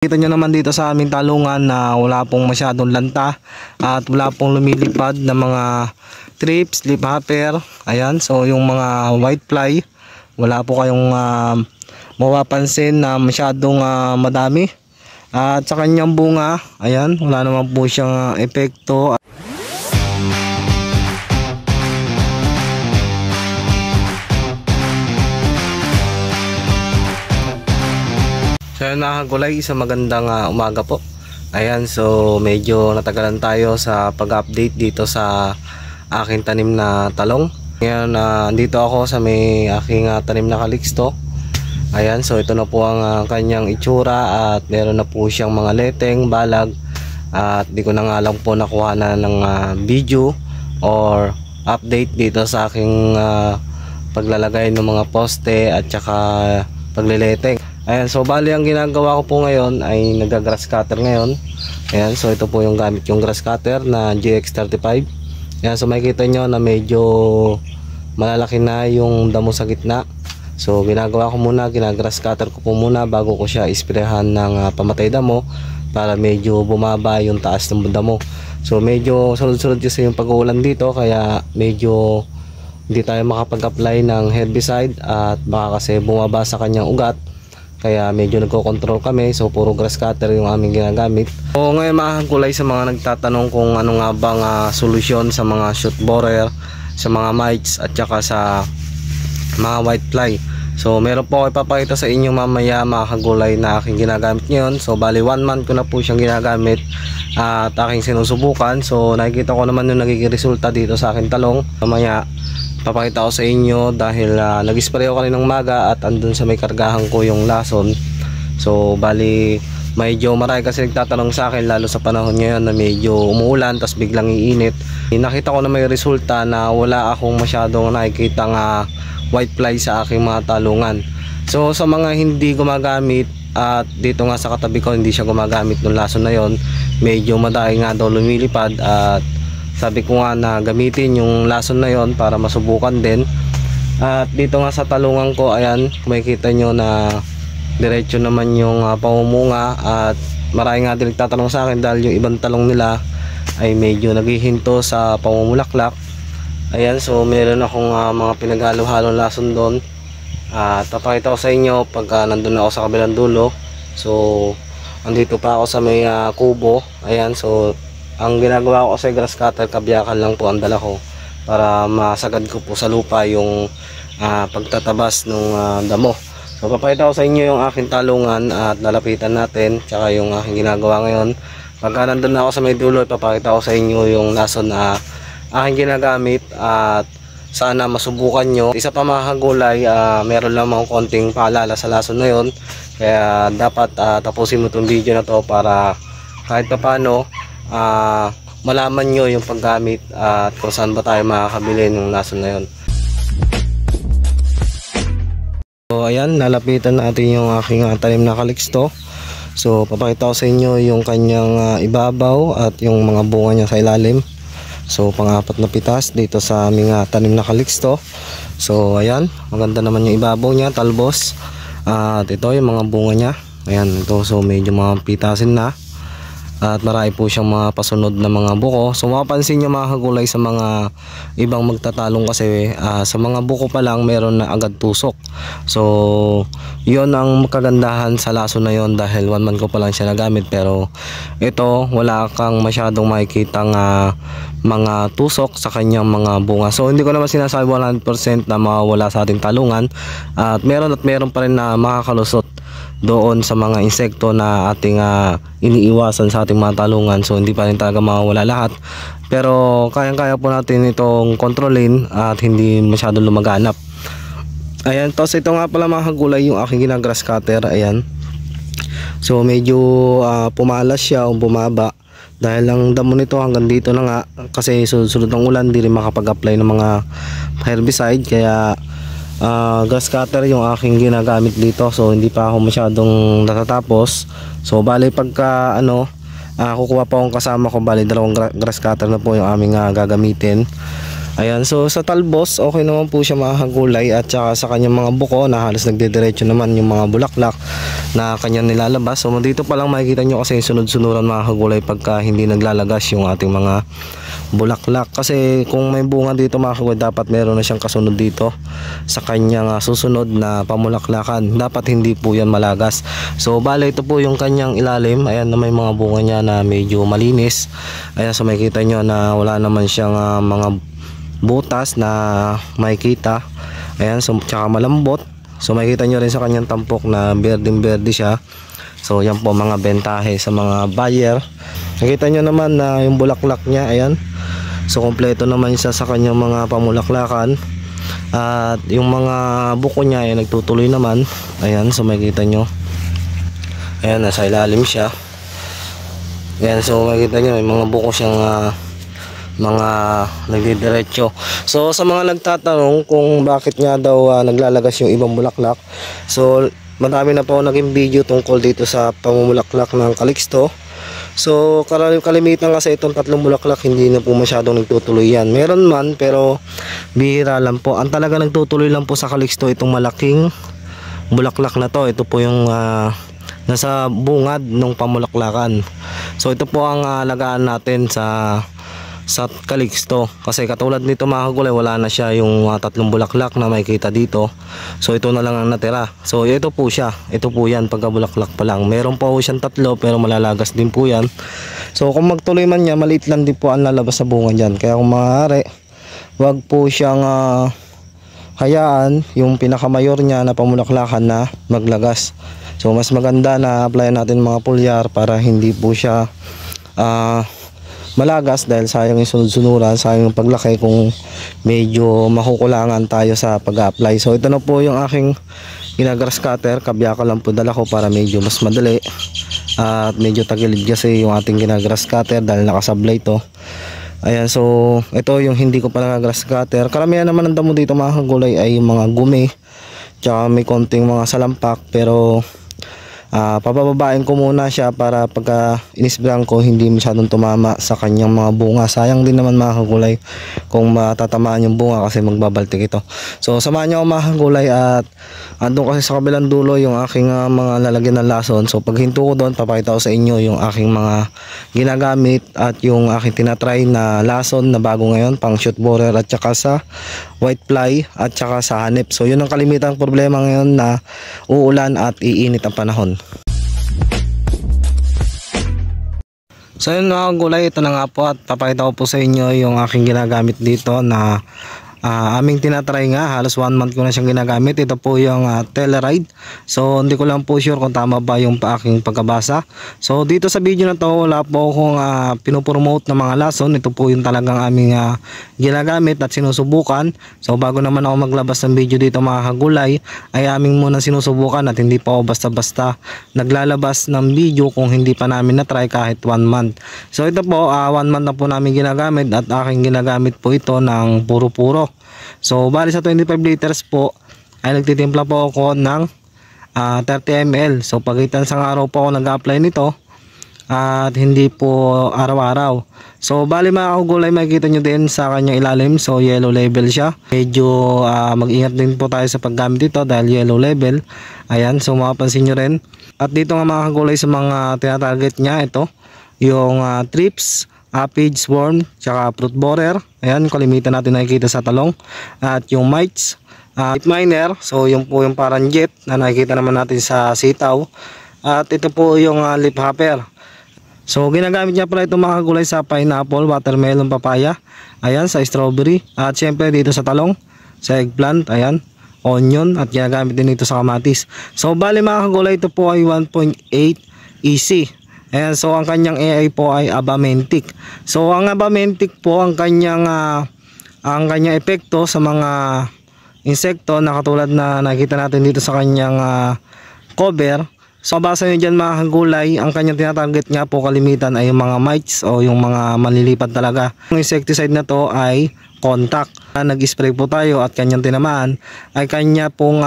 Kita nyo naman dito sa aming talungan na wala pong masyadong lanta at wala pong lumilipad na mga trips, leafhopper. Ayan, so yung mga whitefly, wala po kayong mapapansin na masyadong madami. At sa kanyang bunga, ayan, wala naman po siyang epekto. So yun mga kagulay, isang magandang umaga po. Ayan, so medyo natagalan tayo sa pag-update dito sa aking tanim na talong. Ngayon, andito ako sa may aking tanim na kaliksto. Ayan, so ito na po ang kanyang itsura at meron na po siyang mga leteng, balag. At di ko na nga lang po nakuha na ng video or update dito sa aking paglalagay ng mga poste at saka paglileteng. Ayan, so bali ang ginagawa ko po ngayon ay nag-grass cutter ngayon. Ayan, so ito po yung gamit yung grass cutter na GX35. Ayan, so makikita nyo na medyo malalaki na yung damo sa gitna. So ginagawa ko muna, ginagrass cutter ko po muna bago ko siya isprehan ng pamatay damo para medyo bumaba yung taas ng damo. So medyo sunod-sunod kasi yung pag-uulan dito kaya medyo hindi tayo makapag-apply ng herbicide at baka kasi bumaba sa kanyang ugat. Kaya medyo nagko-control kami, so puro grass cutter yung aming ginagamit. So ngayon mga kagulay, sa mga nagtatanong kung ano nga bang solusyon sa mga shoot borer, sa mga mites at saka sa mga whitefly. So meron po ako ipapakita sa inyo mamaya mga kagulay na aking ginagamit ngayon. So bali 1 month ko na po siyang ginagamit at aking sinusubukan. So nakikita ko naman yung nagiging resulta dito sa aking talong. Mamaya papakita ko sa inyo dahil nag-spray ako kaninang umaga at andun sa may kargahan ko yung lason. So bali medyo marami kasi nagtatanong sa akin lalo sa panahon ngayon na medyo umuulan tapos biglang iinit. Nakita ko na may resulta na wala akong masyadong nakikitang whitefly sa aking mga talungan. So sa mga hindi gumagamit at dito nga sa katabi ko hindi siya gumagamit ng lason na yon, medyo madami nga daw lumilipad at sabi ko nga na gamitin yung lason na yon para masubukan din. At dito nga sa talungan ko, ayan, makikita nyo na diretso naman yung pamumunga at marami nga din nagtatanong sa akin dahil yung ibang talong nila ay medyo naghihinto sa pamumulaklak. Ayan, so meron akong mga pinaghalo-halong lason doon at papakita ko sa inyo pag nandun ako sa kabilang dulo. So andito pa ako sa may kubo. Ayan, so ang ginagawa ko sa grass cutter, kabyakan lang po ang dala ko para masagad ko po sa lupa yung pagtatabas ng damo. So papakita ko sa inyo yung aking talungan at lalapitan natin tsaka yung aking ginagawa ngayon. Pagka nandun na ako sa may dulo, ipapakita ko sa inyo yung lason na aking ginagamit at sana masubukan nyo. Isa pa mga kagulay, meron lang mga konting paalala sa lason na yon. Kaya dapat tapusin mo itong video na to para kahit pa paano malaman nyo yung paggamit at kung saan ba tayo makakabili ng lason na yun. So ayan, lalapitan natin yung aking tanim na kaliksto. So papakita ko sa inyo yung kanyang ibabaw at yung mga bunga niya sa ilalim. So pang-apat na pitas dito sa aming tanim na kaliksto. So ayan, maganda naman yung ibabaw niya, talbos. At ito yung mga bunga niya. Ayan, ito, so medyo mga pitasin na. At marami po siyang mga pasunod na mga buko. So mapapansin nyo mga kagulay sa mga ibang magtatalong kasi sa mga buko pa lang meron na agad tusok. So yon ang kagandahan sa lason na yon dahil 1 month ko pa lang siya nagamit. Pero ito wala kang masyadong makikitang mga tusok sa kanyang mga bunga. So hindi ko naman sinasabi 100% na mawawala sa ating talungan. At meron pa rin na makakalusot doon sa mga insekto na ating iniiwasan sa ating mga talungan. So hindi pa rin talaga mawawala lahat, pero kayang-kaya po natin itong kontrolin at hindi masyadong lumaganap. Ayan, tapos ito nga pala mga kagulay yung aking ginagrass cutter. Ayan, so medyo pumalas siya o bumaba dahil ang damo nito hanggang dito na nga kasi sunod ng ulan hindi rin makapag-apply ng mga herbicide. Kaya grass cutter yung aking ginagamit dito. So hindi pa ako masyadong natatapos. So bali pagka kukuha pa akong kasama ko, bali 2 grass cutter na po yung aming gagamitin. Ayan, so sa talbos, okay naman po siya mga kagulay, at saka sa kanyang mga buko na halos nagdidiretso naman yung mga bulaklak na kanyang nilalabas. So dito pa lang makikita nyo kasi sunod-sunuran mga kagulay pagka hindi naglalagas yung ating mga bulaklak. Kasi kung may bunga dito mga kagulay, dapat meron na siyang kasunod dito sa kanyang susunod na pamulaklakan. Dapat hindi po yan malagas. So bale, ito po yung kanyang ilalim. Ayan na may mga bunga niya na medyo malinis. Ayan, so makikita nyo na wala naman siyang mga butas na makikita. Ayan, so tsaka malambot. So makikita nyo rin sa kanyang tampok na berdeng-berde siya. So yan po mga bentahe sa mga buyer. Nakita nyo naman na yung bulaklak niya, ayan. So kompleto naman siya sa kanyang mga pamulaklakan. At yung mga buko niya ay nagtutuloy naman. Ayan, so makikita nyo. Ayan, nasa ilalim siya. Ayan, so makikita nyo may mga buko siyang mga nagdidiretso. So sa mga nagtatanong kung bakit nga daw naglalagas yung ibang bulaklak, so marami na po naging video tungkol dito sa pamumulaklak ng Calixto. So kalimitan kasi itong tatlong bulaklak hindi na po masyadong nagtutuloy yan. Meron man pero bihira lang po. Ang talaga nagtutuloy lang po sa Calixto itong malaking bulaklak na to. Ito po yung nasa bungad ng pamulaklakan. So ito po ang alagaan natin sa Calixto, kasi katulad nito mga kagulay, wala na siya yung tatlong bulaklak na makikita dito. So ito na lang ang natira. So ito po siya, ito po yan pagka bulaklak pa lang. Meron pa po siyang tatlo pero malalagas din po yan. So kung magtuloy man niya, maliit lang din po ang lalabas sa bunga dyan. Kaya kung maaari, wag po siyang hayaan yung pinakamayor niya na pamulaklakan na maglagas. So mas maganda na applyan natin mga pulyar para hindi po siya malagas, dahil sayang yung sunod-sunuran, sayang yung paglaki kung medyo makukulangan tayo sa pag-apply. So ito na po yung aking ginagrass cutter. Kabiyaka lang po dala ko para medyo mas madali, at medyo tagilid kasi yung ating ginagrass cutter dahil nakasablay to. Ayan, so ito yung hindi ko pa nakagrass cutter. Karamihan naman ng damo dito mga kagulay ay yung mga gumi, tsaka may konting mga salampak, pero papababain ko muna siya para pagka inisbrayan ko hindi masyadong tumama sa kanyang mga bunga. Sayang din naman mga kagulay kung matatamaan yung bunga kasi magbabaltik ito. So samahan niyo ako mga kagulay, at andun kasi sa kabilang dulo yung aking mga lalagyan ng lason. So pag hinto ko doon, papakita ko sa inyo yung aking mga ginagamit at yung aking tinatry na lason na bago ngayon, pang shoot borer at saka sa white fly at saka sa hanip. So yun ang kalimitang problema ngayon, na uulan at iinit ang panahon. So yun mga kagulay, ito na nga po, at papakita ko po sa inyo yung aking ginagamit dito na aming tinatry nga. Halos 1 month ko na siyang ginagamit. Ito po yung Teleride. So hindi ko lang po sure kung tama ba yung aking pagkabasa. So dito sa video na to, wala po akong pinopromote na mga lason. Ito po yung talagang aming ginagamit at sinusubukan. So bago naman ako maglabas ng video dito mga kagulay, ay aming muna sinusubukan, at hindi pa ako basta-basta naglalabas ng video kung hindi pa namin na-try kahit 1 month. So ito po, 1 month na po namin ginagamit, at aking ginagamit po ito ng puro-puro. So bali sa 25 liters po ay nagtitimpla po ako ng 30 ml. So pagitan sa araw po ako nag-apply nito, at hindi po araw-araw. So bali mga kagulay, makikita nyo din sa kanyang ilalim. So yellow label siya. Medyo mag-ingat din po tayo sa paggamit dito dahil yellow label. Ayan, so mapapansin nyo rin. At dito nga mga kagulay, sa mga tinatarget niya, ito yung thrips, aphids, worm, tsaka fruit borer. Ayan, kalimitan natin nakikita sa talong. At yung mites, leaf miner, so yung po yung parang jet na nakikita naman natin sa sitaw. At ito po yung leaf hopper. So ginagamit niya pala ito mga kagulay sa pineapple, watermelon, papaya. Ayan, sa strawberry. At syempre dito sa talong, sa eggplant, ayan, onion, at ginagamit din ito sa kamatis. So bali mga kagulay, ito po ay 1.8 EC. Ayan, so ang kanyang AI po ay Abamentic. So ang Abamentic po, ang kanyang epekto sa mga insekto na katulad na nakita natin dito sa kanyang cover. So basa nyo dyan mga kagulay, ang kanyang tinatarget nga po kalimitan ay yung mga mites o yung mga malilipad talaga. Ang insecticide na to ay contact. Nag-spray po tayo at kanyang tinamaan, ay kanya pong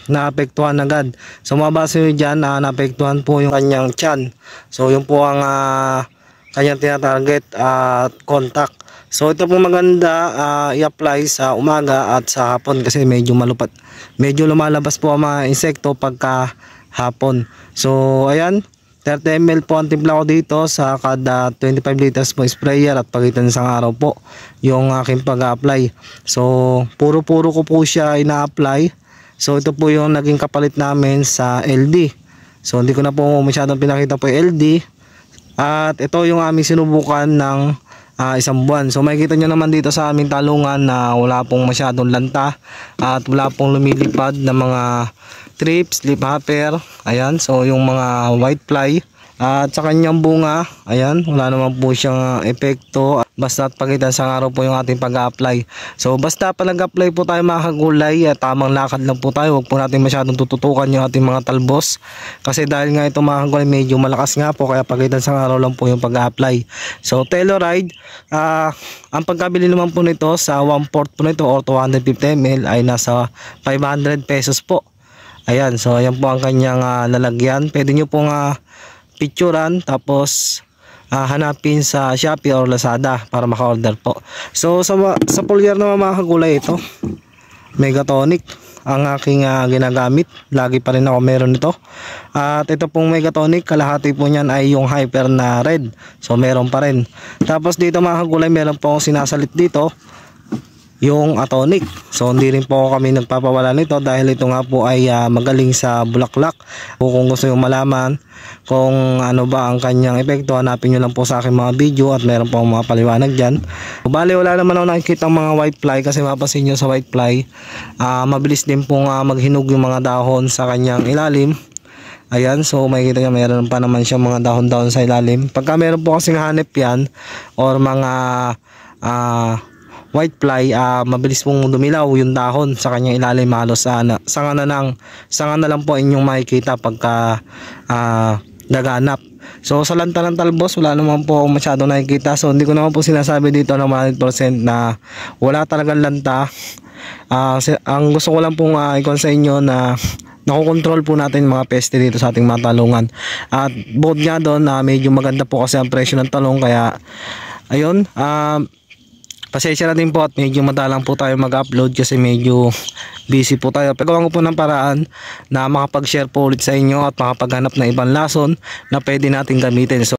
naapektuhan agad. So mabasa nyo dyan, naapektuhan po yung kanyang tiyan. So yun po ang kanyang tinatarget at contact. So ito po maganda i-apply sa umaga at sa hapon kasi medyo malupat. Medyo lumalabas po ang mga insekto pagka hapon. So ayan, 30 ml po ang timpla ko dito sa kada 25 liters po sprayer at pagitan ng isang araw po yung aking pag-apply. So puro-puro ko po siya ina-apply. So ito po yung naging kapalit namin sa LD. So hindi ko na po masyadong pinakita po yung LD. At ito yung aming sinubukan ng isang buwan. So makikita nyo naman dito sa aming talungan na wala pong masyadong lanta at wala pong lumilipad na mga trips, leafhopper. Ayan, so yung mga whitefly at sa kanyang bunga, ayan, wala naman po siyang epekto. Basta at pagitan sa araw po yung ating pag-apply. So basta pa nag-apply po tayo mga kagulay, tamang lakad lang po tayo. Huwag po natin masyadong tututukan yung ating mga talbos. Kasi dahil nga ito mga kagulay medyo malakas nga po, kaya pagitan sa araw lang po yung pag-apply. So Telluride, ang pagkabili naman po nito sa 1/4 po nito or 250 ml ay nasa 500 pesos po. Ayan, so ayan po ang kanyang lalagyan. Pwede nyo pong picturean tapos hanapin sa Shopee or Lazada para maka-order po. So sa foliar naman mga kagulay, ito Megatonic ang aking ginagamit. Lagi pa rin ako meron nito. At ito pong Megatonic, kalahati po niyan ay yung hyper na red. So meron pa rin. Tapos dito mga kagulay, meron po akong sinasalit dito yung Atonic. So hindi rin po kami nagpapawala nito dahil ito nga po ay magaling sa bulaklak. Kung gusto nyo malaman kung ano ba ang kanyang epekto, hanapin nyo lang po sa aking mga video at meron po mga paliwanag dyan. Bale wala naman ako nakikita mga whitefly kasi mapasin nyo sa whitefly, mabilis din pong maghinog yung mga dahon sa kanyang ilalim. Ayan, so makikita nyo meron pa naman siya mga dahon-dahon sa ilalim. Pagka meron po kasing hanep yan or mga whitefly, mabilis pong dumilaw yung dahon sa kanyang ilalim. Halos sanga na lang po inyong makikita pagka naganap. So sa lanta ng talbos wala naman po masyado nakikita. So hindi ko naman po sinasabi dito na 100% na wala talagang lanta. Ang gusto ko lang pong ikon sa inyo na nakokontrol po natin yung mga peste dito sa ating mga talungan. At bukod nga doon, medyo maganda po kasi ang presyo ng talong, kaya ayun, pasensya na din po at medyo madalang po tayo mag-upload kasi medyo busy po tayo. Pero gawa ko po ng paraan na makapag-share po ulit sa inyo at makapaghanap ng ibang lason na pwede natin gamitin. So